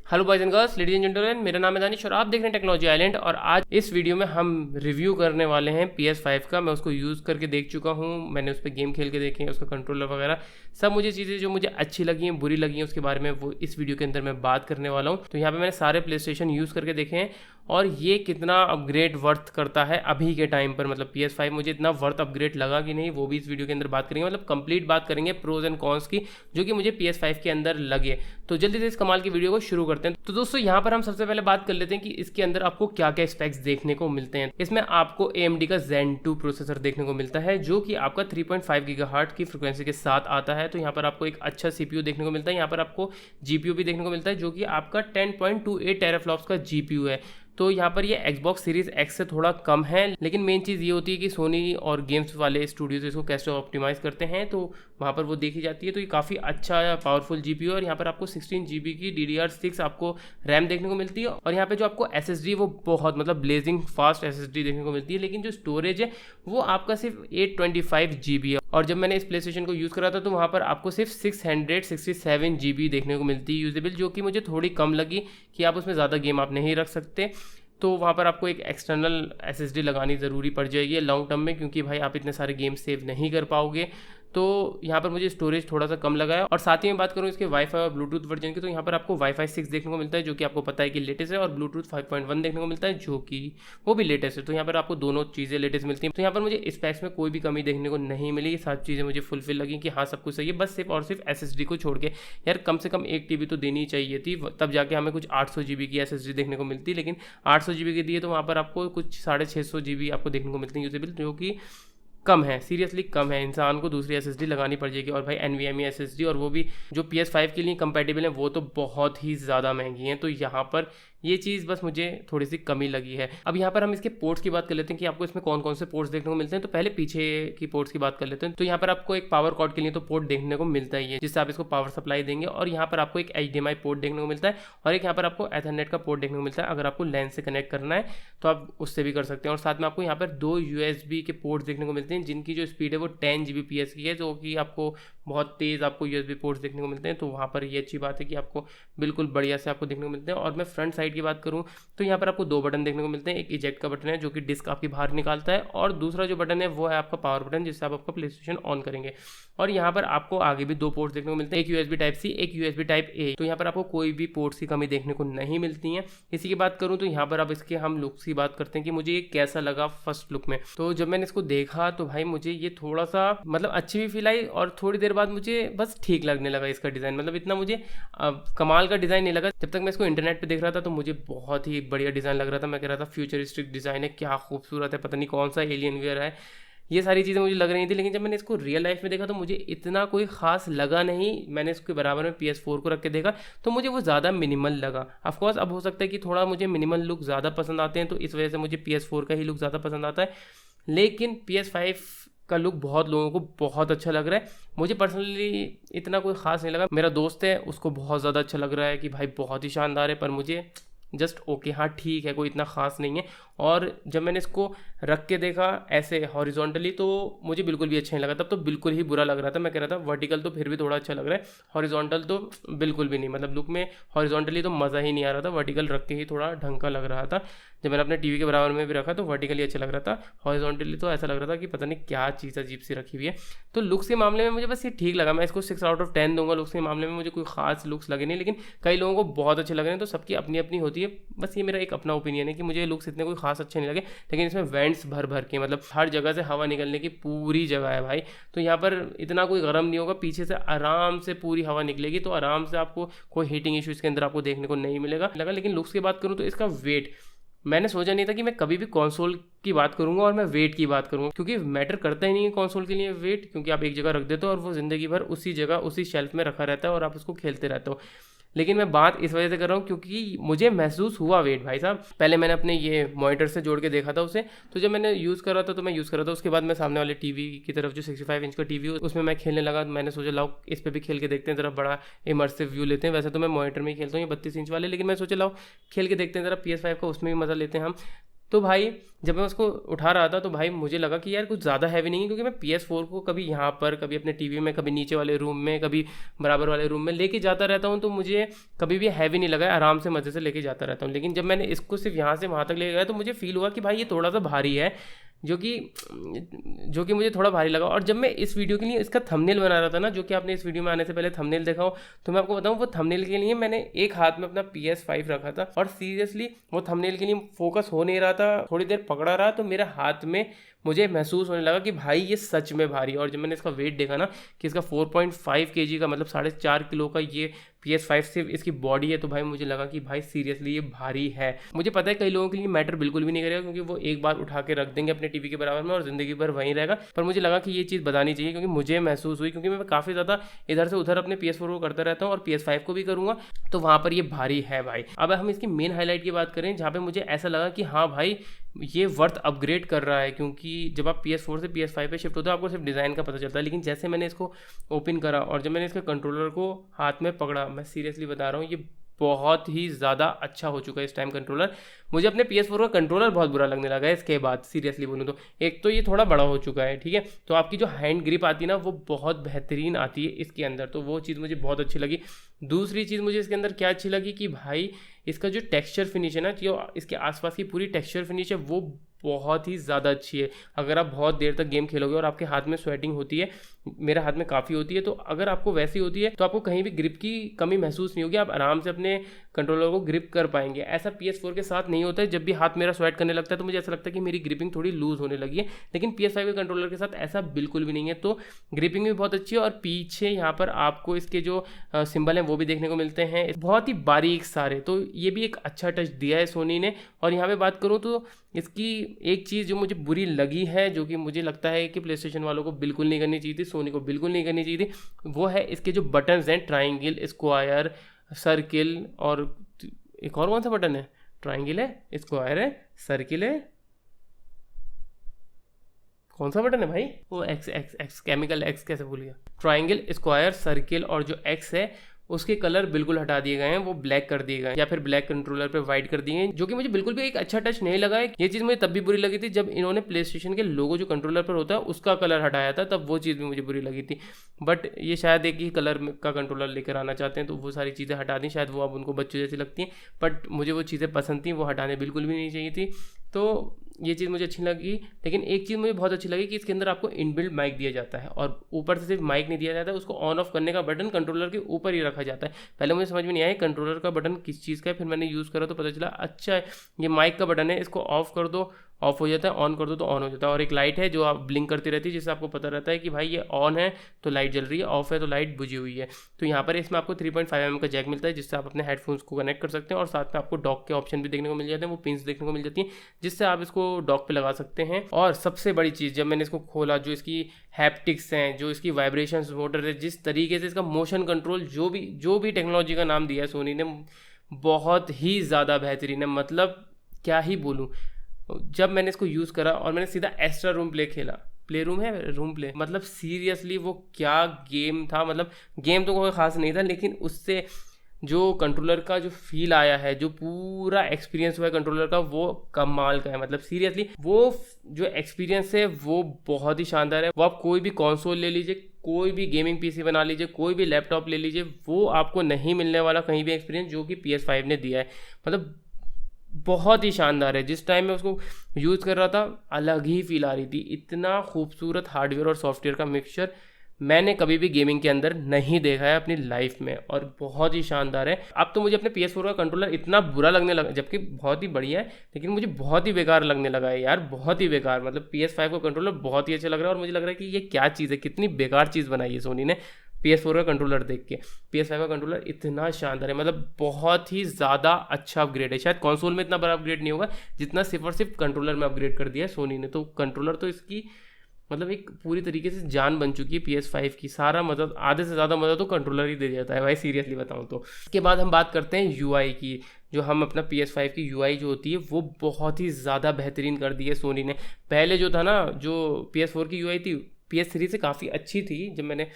Hello boys and girls, ladies and gentleman, मेरा नाम है दानिश और आप देख रहे हैं टेक्नोलॉजी आइलैंड। और आज इस वीडियो में हम रिव्यू करने वाले हैं PS5 का। मैं उसको यूज़ करके देख चुका हूँ, मैंने उस पर गेम खेल के देखे हैं, उसका कंट्रोलर वगैरह सब मुझे चीज़ें जो मुझे अच्छी लगी हैं, बुरी लगी हैं, उसके बारे में वो इस वीडियो के अंदर मैं बात करने वाला हूँ। तो यहाँ पर मैंने सारे प्ले स्टेशन यूज़ करके देखे हैं और ये कितना अपग्रेड वर्थ करता है अभी के टाइम पर। मतलब PS5 मुझे इतना वर्थ अपग्रेड लगा कि नहीं, वो भी इस वीडियो के अंदर बात करेंगे। मतलब कंप्लीट बात करेंगे प्रोज एंड कॉन्स की, जो कि मुझे PS5 के अंदर लगे। तो जल्दी से इस कमाल की वीडियो को शुरू करते हैं। तो दोस्तों यहाँ पर हम सबसे पहले बात कर लेते हैं कि इसके अंदर आपको क्या क्या स्पेक्स देखने को मिलते हैं। इसमें आपको AMD का Zen 2 प्रोसेसर देखने को मिलता है, जो कि आपका 3.5 गीगाहर्ट्ज की फ्रिक्वेंसी के साथ आता है। तो यहाँ पर आपको एक अच्छा CPU देखने को मिलता है। यहाँ पर आपको GPU भी देखने को मिलता है, जो कि आपका 10.28 टेराफ्लॉप्स का GPU है। तो यहाँ पर ये Xbox सीरीज X से थोड़ा कम है, लेकिन मेन चीज़ ये होती है कि सोनी और गेम्स वाले स्टूडियोज इसको कैसे ऑप्टिमाइज़ करते हैं, तो वहाँ पर वो देखी जाती है। तो ये काफ़ी अच्छा पावरफुल GPU है। और यहाँ पर आपको 16 GB की DDR6 आपको रैम देखने को मिलती है। और यहाँ पे जो आपको SSD वो बहुत मतलब ब्लेजिंग फास्ट SSD देखने को मिलती है। लेकिन जो स्टोरेज है वो आपका सिर्फ 825 GB है। और जब मैंने इस प्ले स्टेशन को यूज़ करा था तो वहाँ पर आपको सिर्फ 667 GB देखने को मिलती है यूजेबल, जो कि मुझे थोड़ी कम लगी कि आप उसमें ज़्यादा गेम आप नहीं रख सकते। तो वहाँ पर आपको एक एक्सटर्नल SSD लगानी ज़रूरी पड़ जाएगी लॉन्ग टर्म में, क्योंकि भाई आप इतने सारे गेम सेव नहीं कर पाओगे। तो यहाँ पर मुझे स्टोरेज थोड़ा सा कम लगा है। और साथ ही में बात करूँ इसके वाईफाई और ब्लूटूथ वर्जन की, तो यहाँ पर आपको वाईफाई 6 देखने को मिलता है, जो कि आपको पता है कि लेटेस्ट है। और ब्लूटूथ 5.1 देखने को मिलता है, जो कि वो भी लेटेस्ट है। तो यहाँ पर आपको दोनों चीज़ें लेटेस्ट मिलती हैं। तो यहाँ पर मुझे स्पेक्स में कोई भी कमी देखने को नहीं मिली। ये सारी चीज़ें मुझे फुलफिल लगी कि हाँ सब कुछ सही है। बस सिर्फ और सिर्फ SSD को छोड़ के यार कम से कम 1 TB तो देनी चाहिए थी, तब जाके हमें कुछ 800 GB की SSD देखने को मिलती। लेकिन 800 GB की दी है तो वहाँ पर आपको कुछ 650 GB आपको देखने को मिलती है यूजेबल, जो कि कम है, सीरियसली कम है। इंसान को दूसरी SSD लगानी पड़ जाएगी। और भाई NVMe SSD, और वो भी जो PS5 के लिए कंपैटिबल है, वो तो बहुत ही ज़्यादा महंगी हैं। तो यहाँ पर ये चीज़ बस मुझे थोड़ी सी कमी लगी है। अब यहाँ पर हम इसके पोर्ट्स की बात कर लेते हैं कि आपको इसमें कौन कौन से पोर्ट्स देखने को मिलते हैं। तो पहले पीछे की पोर्ट्स की बात कर लेते हैं। तो यहाँ पर आपको एक पावर कॉर्ड के लिए तो पोर्ट देखने को मिलता ही है, जिससे आप इसको पावर सप्लाई देंगे। और यहाँ पर आपको एक HDMI पोर्ट देखने को मिलता है, और एक यहाँ पर आपको एथरनेट का पोर्ट देखने को मिलता है। अगर आपको लैन से कनेक्ट करना है तो आप उससे भी कर सकते हैं। और साथ में आपको यहाँ पर 2 USB के पोर्ट्स देखने को मिलते हैं, जिनकी जो स्पीड है वो 10 Gbps की है, जो कि आपको बहुत तेज़ आपको USB पोर्ट्स देखने को मिलते हैं। तो वहाँ पर ये अच्छी बात है कि आपको बिल्कुल बढ़िया से आपको देखने को मिलते हैं। और मैं फ्रंट साइड की बात करूँ तो यहाँ पर आपको 2 बटन देखने को मिलते हैं। एक इजेक्ट का बटन है, जो कि डिस्क आपकी बाहर निकालता है, और दूसरा जो बटन है वो है आपका पावर बटन, जिससे आप आपका प्ले स्टेशन ऑन करेंगे। और यहाँ पर आपको आगे भी 2 पोर्ट्स देखने को मिलते हैं, एक USB Type-C, एक USB Type-A। तो यहाँ पर आपको कोई भी पोर्ट्स की कमी देखने को नहीं मिलती है। इसी की बात करूँ तो यहाँ पर अब इसके हम लुक्स की बात करते हैं कि मुझे ये कैसा लगा फर्स्ट लुक में। तो जब मैंने इसको देखा तो भाई मुझे ये थोड़ा सा मतलब अच्छी भी फील आई, और थोड़ी देर बाद मुझे बस ठीक लगने लगा इसका डिज़ाइन। मतलब इतना मुझे कमाल का डिज़ाइन नहीं लगा। जब तक मैं इसको इंटरनेट पे देख रहा था तो मुझे बहुत ही बढ़िया डिज़ाइन लग रहा था। मैं कह रहा था फ्यूचरिस्टिक डिज़ाइन है, क्या खूबसूरत है, पता नहीं कौन सा एलियन वेयर है, ये सारी चीज़ें मुझे लग रही थी। लेकिन जब मैंने इसको रियल लाइफ में देखा तो मुझे इतना कोई खास लगा नहीं। मैंने इसके बराबर में PS4 को रख के देखा तो मुझे वो ज़्यादा मिनिमल लगा। ऑफकोर्स अब हो सकता है कि थोड़ा मुझे मिनिमल लुक ज़्यादा पसंद आते हैं, तो इस वजह से मुझे PS4 का ही लुक ज़्यादा पसंद आता है। लेकिन PS5 का लुक बहुत लोगों को बहुत अच्छा लग रहा है। मुझे पर्सनली इतना कोई ख़ास नहीं लगा। मेरा दोस्त है, उसको बहुत ज़्यादा अच्छा लग रहा है कि भाई बहुत ही शानदार है, पर मुझे जस्ट ओके, हाँ ठीक है, कोई इतना ख़ास नहीं है। और जब मैंने इसको रख के देखा ऐसे हॉरिजॉन्टली तो मुझे बिल्कुल भी अच्छा नहीं लगा। तब तो बिल्कुल ही बुरा लग रहा था। मैं कह रहा था वर्टिकल तो फिर भी थोड़ा अच्छा लग रहा है, हॉरिजॉन्टल तो बिल्कुल भी नहीं। मतलब लुक में हॉरिजॉन्टली तो मज़ा ही नहीं आ रहा था, वर्टिकल रख के ही थोड़ा ढंग का लग रहा था। जब मैंने अपने TV के बराबर में भी रखा तो वर्टिकली अच्छा लग रहा था, हॉरिजॉन्टली तो ऐसा लग रहा था कि पता नहीं क्या चीज़ अजीब सी रखी हुई है। तो लुक्स के मामले में मुझे बस ये ठीक लगा। मैं इसको 6 आउट ऑफ 10 दूंगा। लुक्स के मामले में मुझे कोई खास लुक्स लगे नहीं, लेकिन कई लोगों को बहुत अच्छे लग रहे हैं, तो सबकी अपनी अपनी होती है। बस ये मेरा एक अपना ओपिनियन है कि मुझे लुक्स इतने कोई खास अच्छे नहीं लगे। लेकिन इसमें वेंट्स भर भर के, मतलब हर जगह से हवा निकलने की पूरी जगह है भाई। तो यहाँ पर इतना कोई गर्म नहीं होगा, पीछे से आराम से पूरी हवा निकलेगी, तो आराम से आपको कोई हीटिंग इशू इसके अंदर आपको देखने को नहीं मिलेगा। लेकिन लुक्स की बात करूँ तो इसका वेट, मैंने सोचा नहीं था कि मैं कभी भी कंसोल की बात करूंगा और मैं वेट की बात करूंगा, क्योंकि मैटर करता ही नहीं है कंसोल के लिए वेट, क्योंकि आप एक जगह रख देते हो और वो ज़िंदगी भर उसी जगह उसी शेल्फ में रखा रहता है और आप उसको खेलते रहते हो। लेकिन मैं बात इस वजह से कर रहा हूँ क्योंकि मुझे महसूस हुआ वेट भाई साहब। पहले मैंने अपने ये मॉनिटर से जोड़ के देखा था उसे, तो जब मैंने यूज़ कर रहा था तो मैं यूज़ कर रहा था। उसके बाद मैं सामने वाले टीवी की तरफ, जो 65 इंच का टीवी है, उसमें मैं खेलने लगा। मैंने सोचा लाओ इस पर भी खेल के देखते हैं, ज़रा बड़ा इमर्सिव व्यू लेते हैं। वैसे तो मैं मॉनिटर में ही खेलता हूँ, ये 32 इंच वाले, लेकिन मैं सोचा लाओ खेल के देखते हैं ज़रा PS5 का, उसमें भी मज़ा लेते हैं हम। तो भाई जब मैं उसको उठा रहा था तो भाई मुझे लगा कि यार कुछ ज़्यादा हैवी नहीं है, क्योंकि मैं PS4 को कभी यहाँ पर, कभी अपने टीवी में, कभी नीचे वाले रूम में, कभी बराबर वाले रूम में लेके जाता रहता हूँ, तो मुझे कभी भी हैवी नहीं लगा, आराम से मज़े से लेके जाता रहता हूँ। लेकिन जब मैंने इसको सिर्फ यहाँ से वहाँ तक ले गया तो मुझे फील हुआ कि भाई ये थोड़ा सा भारी है, जो कि मुझे थोड़ा भारी लगा। और जब मैं इस वीडियो के लिए इसका थंबनेल बना रहा था ना, जो कि आपने इस वीडियो में आने से पहले थंबनेल देखा हो, तो मैं आपको बताऊं वो थंबनेल के लिए मैंने एक हाथ में अपना PS5 रखा था, और सीरियसली वो थंबनेल के लिए फोकस हो नहीं रहा था, थोड़ी देर पकड़ा रहा तो मेरे हाथ में मुझे महसूस होने लगा कि भाई ये सच में भारी है। और जब मैंने इसका वेट देखा ना कि इसका 4.5 kg का, मतलब 4.5 किलो का ये PS5 से इसकी बॉडी है, तो भाई मुझे लगा कि भाई सीरियसली ये भारी है। मुझे पता है कई लोगों के लिए मैटर बिल्कुल भी नहीं करेगा, क्योंकि वो एक बार उठा के रख देंगे अपने टीवी के बराबर में और ज़िंदगी भर वहीं रहेगा, पर मुझे लगा कि ये चीज़ बतानी चाहिए, क्योंकि मुझे महसूस हुई, क्योंकि मैं काफ़ी ज़्यादा इधर से उधर अपने PS4 को करता रहता हूँ और PS5 को भी करूँगा, तो वहाँ पर ये भारी है भाई। अब हम इसकी मेन हाईलाइट की बात करें, जहाँ पर मुझे ऐसा लगा कि हाँ भाई ये वर्थ अपग्रेड कर रहा है, क्योंकि जब आप PS4 से PS5 पे शिफ्ट होते हो आपको सिर्फ डिज़ाइन का पता चलता है, लेकिन जैसे मैंने इसको ओपन करा और जब मैंने इसके कंट्रोलर को हाथ में पकड़ा, मैं सीरियसली बता रहा हूँ ये बहुत ही ज़्यादा अच्छा हो चुका है इस टाइम कंट्रोलर। मुझे अपने PS4 का कंट्रोलर बहुत बुरा लगने लगा है इसके बाद, सीरियसली बोलूँ तो। एक तो ये थोड़ा बड़ा हो चुका है, ठीक है, तो आपकी जो हैंड ग्रिप आती है ना वो बहुत बेहतरीन आती है इसके अंदर, तो वो चीज़ मुझे बहुत अच्छी लगी। दूसरी चीज़ मुझे इसके अंदर क्या अच्छी लगी कि भाई इसका जो टेक्सचर फिनिश है ना, जो इसके आसपास की पूरी टेक्सचर फिनिश है वो बहुत ही ज़्यादा अच्छी है। अगर आप बहुत देर तक गेम खेलोगे और आपके हाथ में स्वेटिंग होती है, मेरे हाथ में काफ़ी होती है, तो अगर आपको वैसी होती है तो आपको कहीं भी ग्रिप की कमी महसूस नहीं होगी, आप आराम से अपने कंट्रोलर को ग्रिप कर पाएंगे। ऐसा PS4 के साथ नहीं होता है। जब भी हाथ मेरा स्वेट करने लगता है तो मुझे ऐसा लगता है कि मेरी ग्रिपिंग थोड़ी लूज़ होने लगी है, लेकिन PS5 के कंट्रोलर के साथ ऐसा बिल्कुल भी नहीं है। तो ग्रिपिंग भी बहुत अच्छी है, और पीछे यहाँ पर आपको इसके जो सिंबल हैं वो भी देखने को मिलते हैं, बहुत ही बारीक सारे, तो ये भी एक अच्छा टच दिया है सोनी ने। और यहाँ पे बात करूँ तो इसकी एक चीज़ जो मुझे बुरी लगी है, जो कि मुझे लगता है कि प्लेस्टेशन वालों को बिल्कुल नहीं करनी चाहिए थी, सोनी को बिल्कुल नहीं करनी चाहिए थी, वो है इसके जो बटन्स हैं, ट्राइंगल, स्क्वायर, सर्किल, और एक और कौन सा बटन है, ट्राइंगल है, स्क्वायर है, सर्किल है, कौन सा बटन है भाई, वो x x x chemical x कैसे भूल गया। ट्राइंगल, स्क्वायर, सर्किल और जो एक्स है उसके कलर बिल्कुल हटा दिए गए हैं, वो ब्लैक कर दिए गए हैं, या फिर ब्लैक कंट्रोलर पे वाइट कर दिए हैं, जो कि मुझे बिल्कुल भी एक अच्छा टच नहीं लगा है। ये चीज़ मुझे तब भी बुरी लगी थी जब इन्होंने प्ले स्टेशन के लोगो जो कंट्रोलर पर होता है उसका कलर हटाया था, तब वो चीज़ भी मुझे बुरी लगी थी। बट ये शायद एक ही कलर का कंट्रोलर लेकर आना चाहते हैं, तो वो सारी चीज़ें हटा दी, शायद वो अब उनको बच्चों जैसी लगती हैं, बट मुझे वो चीज़ें पसंद थी, वो हटाने बिल्कुल भी नहीं चाहिए थी। तो ये चीज़ मुझे अच्छी लगी। लेकिन एक चीज़ मुझे बहुत अच्छी लगी कि इसके अंदर आपको इनबिल्ट माइक दिया जाता है, और ऊपर से सिर्फ माइक नहीं दिया जाता है, उसको ऑन ऑफ करने का बटन कंट्रोलर के ऊपर ही रखा जाता है। पहले मुझे समझ में नहीं आया कंट्रोलर का बटन किस चीज़ का है, फिर मैंने यूज़ करा तो पता चला अच्छा ये माइक का बटन है, इसको ऑफ कर दो ऑफ हो जाता है, ऑन कर दो तो ऑन हो जाता है। और एक लाइट है जो आप ब्लिंक करती रहती है, जिससे आपको पता रहता है कि भाई ये ऑन है तो लाइट जल रही है, ऑफ है तो लाइट बुझी हुई है। तो यहाँ पर इसमें आपको 3.5mm का जैक मिलता है, जिससे आप अपने हेडफोन्स को कनेक्ट कर सकते हैं, और साथ में आपको डॉक के ऑप्शन भी देखने को मिल जाते हैं, वो पिंस देखने को मिल जाती हैं, जिससे आप इसको डॉक पे लगा सकते हैं। और सबसे बड़ी चीज़, जब मैंने इसको खोला, जो इसकी हैप्टिक्स हैं, जो इसकी वाइब्रेशंस मोटर है, जिस तरीके से इसका मोशन कंट्रोल, जो भी टेक्नोलॉजी का नाम दिया है सोनी ने, बहुत ही ज़्यादा बेहतरीन है। मतलब क्या ही बोलूँ, जब मैंने इसको यूज़ करा और मैंने सीधा एक्स्ट्रा रूम प्ले खेला, प्ले रूम है रूम प्ले, मतलब सीरियसली वो क्या गेम था। मतलब गेम तो कोई ख़ास नहीं था, लेकिन उससे जो कंट्रोलर का जो फील आया है, जो पूरा एक्सपीरियंस हुआ है कंट्रोलर का, वो कमाल का है। मतलब सीरियसली वो जो एक्सपीरियंस है वो बहुत ही शानदार है। वो आप कोई भी कंसोल ले लीजिए, कोई भी गेमिंग पीसी बना लीजिए, कोई भी लैपटॉप ले लीजिए, वो आपको नहीं मिलने वाला कहीं भी एक्सपीरियंस जो कि PS5 ने दिया है। मतलब बहुत ही शानदार है। जिस टाइम मैं उसको यूज़ कर रहा था अलग ही फील आ रही थी। इतना खूबसूरत हार्डवेयर और सॉफ्टवेयर का मिक्सचर मैंने कभी भी गेमिंग के अंदर नहीं देखा है अपनी लाइफ में, और बहुत ही शानदार है। अब तो मुझे अपने PS4 का कंट्रोलर इतना बुरा लगने लगा, जबकि बहुत ही बढ़िया है, लेकिन मुझे बहुत ही बेकार लगने लगा है यार, बहुत ही बेकार। मतलब PS5 का कंट्रोलर बहुत ही अच्छा लग रहा है, और मुझे लग रहा है कि ये क्या चीज़ है, कितनी बेकार चीज़ बनाई है सोनी ने PS4 का कंट्रोलर देख के। PS5 का कंट्रोलर इतना शानदार है, मतलब बहुत ही ज़्यादा अच्छा अपग्रेड है। शायद कंसोल में इतना बड़ा अपग्रेड नहीं होगा जितना सिर्फ और सिर्फ कंट्रोलर में अपग्रेड कर दिया है सोनी ने। तो कंट्रोलर तो इसकी मतलब एक पूरी तरीके से जान बन चुकी है PS5 की। सारा मदद, आधे से ज़्यादा मदद तो कंट्रोलर ही दे जाता है भाई, सीरियसली बताऊँ तो। इसके बाद हम बात करते हैं UI की। जो हम अपना PS5 की UI जो होती है वो बहुत ही ज़्यादा बेहतरीन कर दी है सोनी ने। पहले जो था ना, जो PS4 की UI थी, PS3 से काफ़ी अच्छी थी। जब मैंने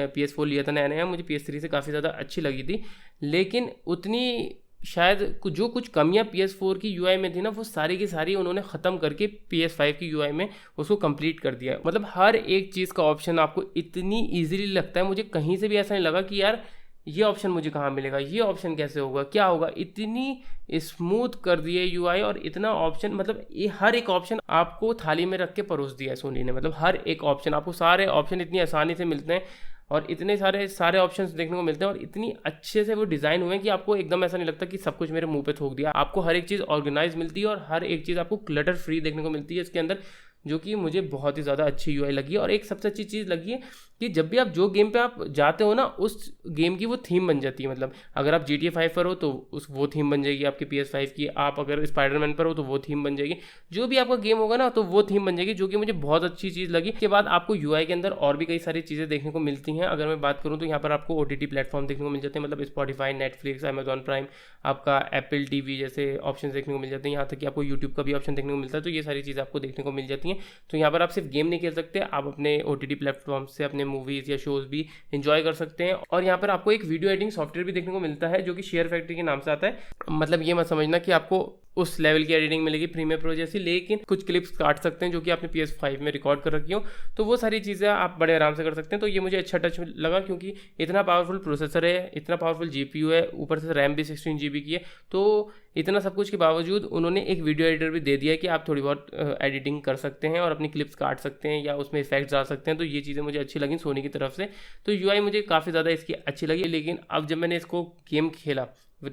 PS4 लिया था नया नया, मुझे PS3 से काफ़ी ज़्यादा अच्छी लगी थी, लेकिन उतनी शायद जो कुछ कमियां PS4 की UI में थी ना, वो सारी की सारी उन्होंने ख़त्म करके PS5 की UI में उसको कंप्लीट कर दिया। मतलब हर एक चीज़ का ऑप्शन आपको इतनी ईजिली लगता है, मुझे कहीं से भी ऐसा नहीं लगा कि यार ये ऑप्शन मुझे कहाँ मिलेगा, ये ऑप्शन कैसे होगा, क्या होगा। इतनी स्मूथ कर दिए UI और इतना ऑप्शन, मतलब ये हर एक ऑप्शन आपको थाली में रख के परोस दिया है सोनी ने। मतलब हर एक ऑप्शन आपको, सारे ऑप्शन इतनी आसानी से मिलते हैं और इतने सारे ऑप्शंस देखने को मिलते हैं और इतनी अच्छे से वो डिज़ाइन हुए हैं कि आपको एकदम ऐसा नहीं लगता कि सब कुछ मेरे मुंह पे थोक दिया। आपको हर एक चीज़ ऑर्गेनाइज मिलती है और हर एक चीज़ आपको क्लटर फ्री देखने को मिलती है इसके अंदर, जो कि मुझे बहुत ही ज़्यादा अच्छी UI लगी है। और एक सबसे अच्छी चीज़ लगी है कि जब भी आप जो गेम पे आप जाते हो ना, उस गेम की वो थीम बन जाती है। मतलब अगर आप GTA 5 पर हो तो वो थीम बन जाएगी आपके PS5 की, आप अगर स्पाइडरमैन पर हो तो वो थीम बन जाएगी, जो भी आपका गेम होगा ना तो वो थीम बन जाएगी, जो कि मुझे बहुत अच्छी चीज़ लगी। इसके बाद आपको UI के अंदर और भी कई सारी चीज़ें देखने को मिलती हैं। अगर मैं बात करूँ तो यहाँ पर आपको OTT प्लेटफॉर्म देखने को मिल जाते हैं, मतलब स्पॉटिफाई, नेटफ्लिक्स, अमेजॉन प्राइम, आपका एप्पल TV जैसे ऑप्शन देखने को मिल जाते हैं। यहाँ तक कि आपको यूट्यूब का भी ऑप्शन देखने को मिलता है। तो ये सारी चीज़ें आपको देखने को मिल जाती हैं। तो यहाँ पर आप सिर्फ गेम नहीं खेल सकते, आप अपने OTT प्लेटफॉर्म से अपने मूवीज़ या शोज़ भी एंजॉय कर सकते हैं। और यहाँ पर आपको एक वीडियो एडिटिंग सॉफ्टवेयर भी देखने को मिलता है, जो कि शेयर फैक्ट्री के नाम से आता है। मतलब ये मत समझना कि आपको उस लेवल की एडिटिंग मिलेगी प्रीमियर प्रो जैसी, लेकिन कुछ क्लिप्स काट सकते हैं जो कि आपने PS5 में रिकॉर्ड कर रखी हो, तो वो सारी चीज़ें आप बड़े आराम से कर सकते हैं। तो ये मुझे अच्छा टच लगा, क्योंकि इतना पावरफुल प्रोसेसर है, इतना पावरफुल GPU है, ऊपर से रैम भी 16 GB की है। तो इतना सब कुछ के बावजूद उन्होंने एक वीडियो एडिटर भी दे दिया है कि आप थोड़ी बहुत एडिटिंग कर सकते हैं और अपनी क्लिप्स काट सकते हैं या उसमें इफेक्ट्स डाल सकते हैं। तो ये चीज़ें मुझे अच्छी लगी सोनी की तरफ से। तो UI मुझे काफ़ी ज़्यादा इसकी अच्छी लगी। लेकिन अब जब मैंने इसको गेम खेला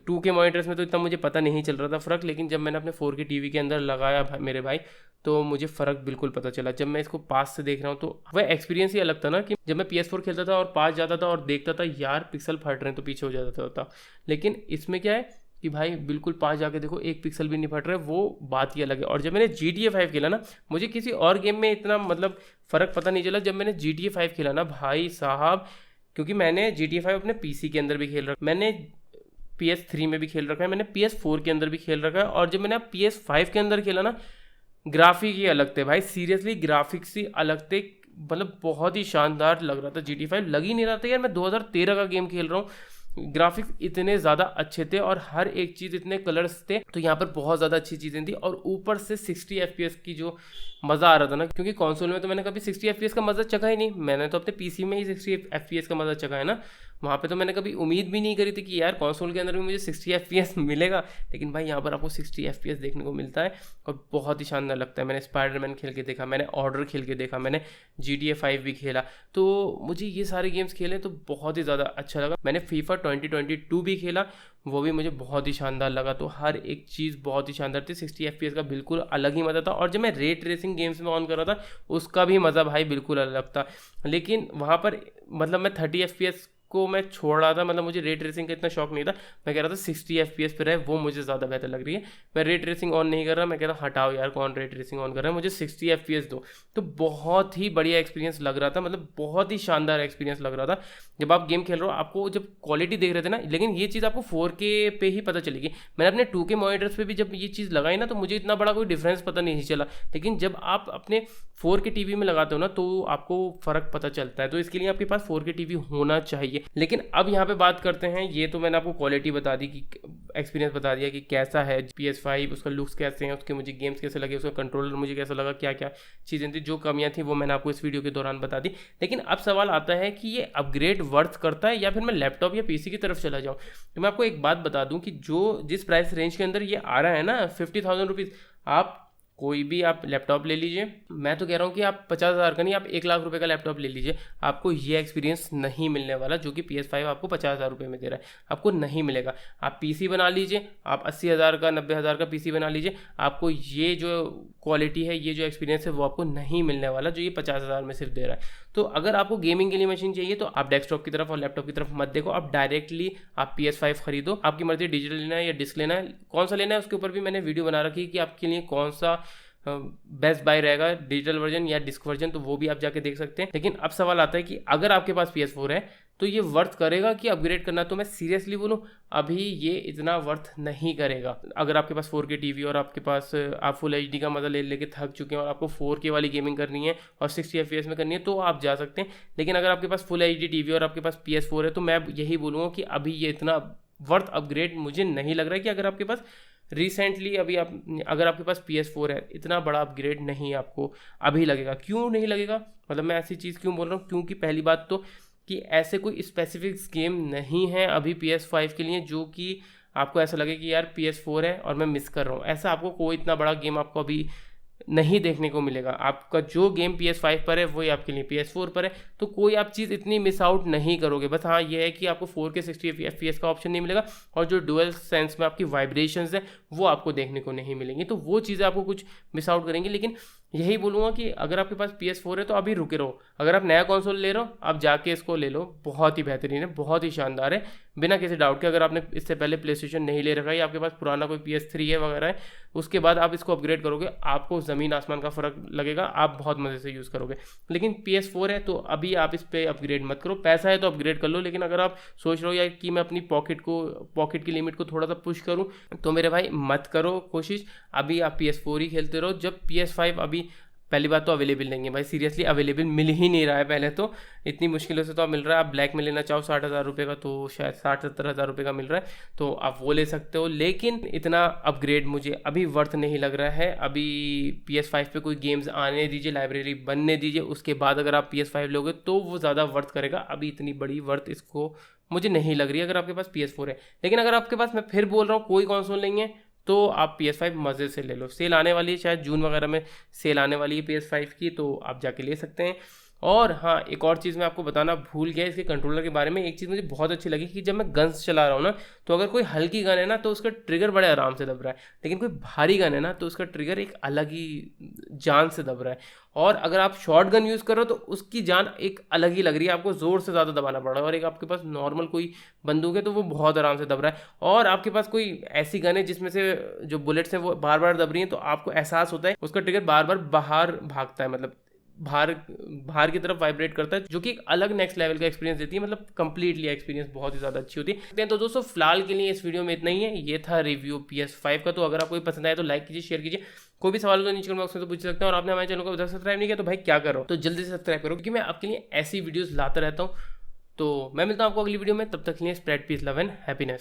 2K मॉनिटर्स में तो इतना मुझे पता नहीं चल रहा था फ़र्क, लेकिन जब मैंने अपने 4K TV के अंदर लगाया मेरे भाई, तो मुझे फ़र्क बिल्कुल पता चला। जब मैं इसको पास से देख रहा हूँ तो वह एक्सपीरियंस ही अलग था ना, कि जब मैं PS4 खेलता था और पास जाता था और देखता था यार पिक्सल फट रहे हैं तो पीछे हो जाता था। लेकिन इसमें क्या है कि भाई बिल्कुल पास जाके देखो, एक पिक्सल भी नहीं फट रहा है, वो बात ही अलग है। और जब मैंने GTA 5 खेला ना, मुझे किसी और गेम में इतना मतलब फ़र्क पता नहीं चला। जब मैंने GTA 5 खेला ना भाई साहब, क्योंकि मैंने GTA 5 अपने PC के अंदर भी खेल रखा, मैंने PS3 में भी खेल रखा है, मैंने PS4 के अंदर भी खेल रखा है, और जब मैंने PS5 के अंदर खेला ना, ग्राफिक ही अलग थे भाई, सीरियसली ग्राफिक्स ही अलग थे। मतलब बहुत ही शानदार लग रहा था GTA 5, लग ही नहीं रहा था यार मैं 2013 का गेम खेल रहा हूँ। ग्राफिक्स इतने ज़्यादा अच्छे थे और हर एक चीज़ इतने कलर्स थे, तो यहाँ पर बहुत ज़्यादा अच्छी चीज़ें थी। और ऊपर से 60 FPS की जो मज़ा आ रहा था ना, क्योंकि कंसोल में तो मैंने कभी 60 FPS का मज़ा चखा ही नहीं, मैंने तो अपने PC में ही 60 FPS का मज़ा चखा है ना। वहाँ पे तो मैंने कभी उम्मीद भी नहीं करी थी कि यार कंसोल के अंदर भी मुझे 60 FPS मिलेगा, लेकिन भाई यहाँ पर आपको 60 FPS देखने को मिलता है और बहुत ही शानदार लगता है। मैंने स्पाइडरमैन खेल के देखा, मैंने ऑर्डर खेल के देखा, मैंने GTA 5 भी खेला, तो मुझे ये सारे गेम्स खेले तो बहुत ही ज़्यादा अच्छा लगा। मैंने FIFA 2022 भी खेला, वो भी मुझे बहुत ही शानदार लगा। तो हर एक चीज़ बहुत ही शानदार थी। 60 FPS का बिल्कुल अलग ही मज़ा था। और जब मैं रे ट्रेसिंग गेम्स में ऑन कर रहा था, उसका भी मज़ा भाई बिल्कुल अलग था। लेकिन वहाँ पर मतलब मैं 30 FPS को मैं छोड़ रहा था, मतलब मुझे रे ट्रेसिंग का इतना शौक नहीं था। मैं कह रहा था 60 FPS पर है, वो मुझे ज़्यादा बेहतर लग रही है। मैं रे ट्रेसिंग ऑन नहीं कर रहा, मैं कह रहा हटाओ यार, कौन रे ट्रेसिंग ऑन कर रहा है, मुझे 60 FPS दो। तो बहुत ही बढ़िया एक्सपीरियंस लग रहा था, मतलब बहुत ही शानदार एक्सपीरियंस लग रहा था जब आप गेम खेल रहे हो। आपको जब क्वालिटी देख रहे थे ना, लेकिन ये चीज़ आपको 4K पे ही पता चलेगी। मैंने अपने 2K मॉनिटर्स पे भी जब ये चीज़ लगाई ना, तो मुझे इतना बड़ा कोई डिफरेंस पता नहीं चला। लेकिन जब आप अपने 4K TV में लगाते हो ना, तो आपको फ़र्क पता चलता है। तो इसके लिए आपके पास 4K TV होना चाहिए। लेकिन अब यहाँ पे बात करते हैं, ये तो मैंने आपको क्वालिटी बता दी, कि एक्सपीरियंस बता दिया कि कैसा है PS5, उसका लुक्स कैसे हैं, उसके मुझे गेम्स कैसे लगे, उसका कंट्रोलर मुझे कैसा लगा, क्या क्या चीज़ें थी, जो कमियाँ थी वो मैंने आपको इस वीडियो के दौरान बता दी। लेकिन अब सवाल आता है कि ये अपग्रेड वर्थ करता है या फिर मैं लैपटॉप या PC की तरफ चला जाऊँ। तो मैं आपको एक बात बता दूँ कि जिस प्राइस रेंज के अंदर ये आ रहा है ना, 50,000 रुपीज़, आप कोई भी आप लैपटॉप ले लीजिए। मैं तो कह रहा हूँ कि आप 50,000 का नहीं, आप 1 लाख रुपए का लैपटॉप ले लीजिए, आपको ये एक्सपीरियंस नहीं मिलने वाला जो कि PS5 आपको 50,000 रुपये में दे रहा है, आपको नहीं मिलेगा। आप PC बना लीजिए, आप 80,000 का 90,000 का PC बना लीजिए, आपको ये जो क्वालिटी है, ये जो एक्सपीरियंस है, वो आपको नहीं मिलने वाला जो ये 50,000 में सिर्फ दे रहा है। तो अगर आपको गेमिंग के लिए मशीन चाहिए तो आप डेस्कटॉप की तरफ और लैपटॉप की तरफ मत देखो, आप डायरेक्टली आप PS5 खरीदो। आपकी मर्जी डिजिटल लेना है या डिस्क लेना है, कौन सा लेना है उसके ऊपर भी मैंने वीडियो बना रखी है कि आपके लिए कौन सा बेस्ट बाय रहेगा, डिजिटल वर्जन या डिस्क वर्जन, तो वो भी आप जाके देख सकते हैं। लेकिन अब सवाल आता है कि अगर आपके पास PS4 है तो ये वर्थ करेगा कि अपग्रेड करना। तो मैं सीरियसली बोलूँ, अभी ये इतना वर्थ नहीं करेगा। अगर आपके पास 4K TV और आपके पास आप फुल HD का मज़ा ले लेके थक चुके हैं और आपको 4K वाली गेमिंग करनी है और 60 FPS में करनी है, तो आप जा सकते हैं। लेकिन अगर आपके पास फुल HD TV और आपके पास PS4 है, तो मैं यही बोलूँगा कि अभी ये इतना वर्थ अपग्रेड मुझे नहीं लग रहा है कि अगर आपके पास रिसेंटली अभी अगर आपके पास PS4 है, इतना बड़ा अपग्रेड नहीं आपको अभी लगेगा। क्यों नहीं लगेगा, मतलब मैं ऐसी चीज़ क्यों बोल रहा हूँ, क्योंकि पहली बात तो कि ऐसे कोई स्पेसिफिक गेम नहीं है अभी PS5 के लिए जो कि आपको ऐसा लगे कि यार PS4 है और मैं मिस कर रहा हूँ। ऐसा आपको कोई इतना बड़ा गेम आपको अभी नहीं देखने को मिलेगा। आपका जो गेम PS5 पर है वही आपके लिए PS4 पर है, तो कोई आप चीज़ इतनी मिस आउट नहीं करोगे। बस हाँ ये है कि आपको 4K 60 FPS का ऑप्शन नहीं मिलेगा और जो डुअल सेंस में आपकी वाइब्रेशंस है वो आपको देखने को नहीं मिलेंगी, तो वो चीज़ें आपको कुछ मिस आउट करेंगी। लेकिन यही बोलूँगा कि अगर आपके पास PS4 है तो अभी रुके रहो। अगर आप नया कंसोल ले रहे हो आप जाके इसको ले लो, बहुत ही बेहतरीन है, बहुत ही शानदार है, बिना किसी डाउट के। अगर आपने इससे पहले PlayStation नहीं ले रखा है, आपके पास पुराना कोई PS3 है वगैरह है, उसके बाद आप इसको अपग्रेड करोगे, आपको ज़मीन आसमान का फ़र्क लगेगा, आप बहुत मज़े से यूज़ करोगे। लेकिन PS4 है तो अभी आप इस पर अपग्रेड मत करो, पैसा है तो अपग्रेड कर लो। लेकिन अगर आप सोच रहे हो यार कि मैं अपनी पॉकेट की लिमिट को थोड़ा सा पुश करूँ, तो मेरे भाई मत करो कोशिश। अभी आप PS4 ही खेलते रहो। जब PS5 अभी पहली बात तो अवेलेबल नहीं है भाई, सीरियसली अवेलेबल मिल ही नहीं रहा है। पहले तो इतनी मुश्किलों से तो आप मिल रहा है। आप ब्लैक में लेना चाहो 60,000 रुपये का तो शायद 60-70 हज़ार रुपये का मिल रहा है, तो आप वो ले सकते हो। लेकिन इतना अपग्रेड मुझे अभी वर्थ नहीं लग रहा है। अभी PS5 पे कोई गेम्स आने दीजिए, लाइब्रेरी बनने दीजिए, उसके बाद अगर आप PS5 लोगे तो वो ज़्यादा वर्थ करेगा। अभी इतनी बड़ी वर्थ इसको मुझे नहीं लग रही है अगर आपके पास PS4 है। लेकिन अगर आपके पास, मैं फिर बोल रहा हूँ, कोई कंसोल नहीं है तो आप PS5 मज़े से ले लो। सेल आने वाली है, शायद जून वगैरह में सेल आने वाली है PS5 की, तो आप जाके ले सकते हैं। और हाँ, एक और चीज़ मैं आपको बताना भूल गया इसके कंट्रोलर के बारे में। एक चीज़ मुझे बहुत अच्छी लगी कि जब मैं गन्स चला रहा हूँ ना, तो अगर कोई हल्की गन है ना तो उसका ट्रिगर बड़े आराम से दब रहा है, लेकिन कोई भारी गन है ना तो उसका ट्रिगर एक अलग ही जान से दब रहा है। और अगर आप शॉर्ट गन यूज़ करो तो उसकी जान एक अलग ही लग रही है, आपको ज़ोर से ज़्यादा दबाना पड़ रहा है। और एक आपके पास नॉर्मल कोई बंदूक है तो वो बहुत आराम से दब रहा है। और आपके पास कोई ऐसी गन है जिसमें से जो बुलेट्स हैं वो बार बार दब रही हैं, तो आपको एहसास होता है उसका ट्रिगर बार बार बाहर भागता है, मतलब बाहर की तरफ वाइब्रेट करता है, जो कि एक अलग नेक्स्ट लेवल का एक्सपीरियंस देती है। मतलब कंप्लीटली एक्सपीरियंस बहुत ही ज़्यादा अच्छी होती है। तो दोस्तों फिलहाल के लिए इस वीडियो में इतना ही है। ये था रिव्यू PS5 का। तो अगर आपको पसंद आया तो लाइक कीजिए, शेयर कीजिए। कोई भी सवाल हो तो नीचे कमेंट बॉक्स में तो पूछ सकते हैं। और आपने हमारे चैनल को अभी तक सब्सक्राइब नहीं किया तो भाई क्या करो, तो जल्दी से सब्सक्राइब करो, क्योंकि मैं आपके लिए ऐसी वीडियोज़ लाता रहता हूँ। तो मैं मिलता हूँ आपको अगली वीडियो में, तब तक के लिए spread peace, love and happiness.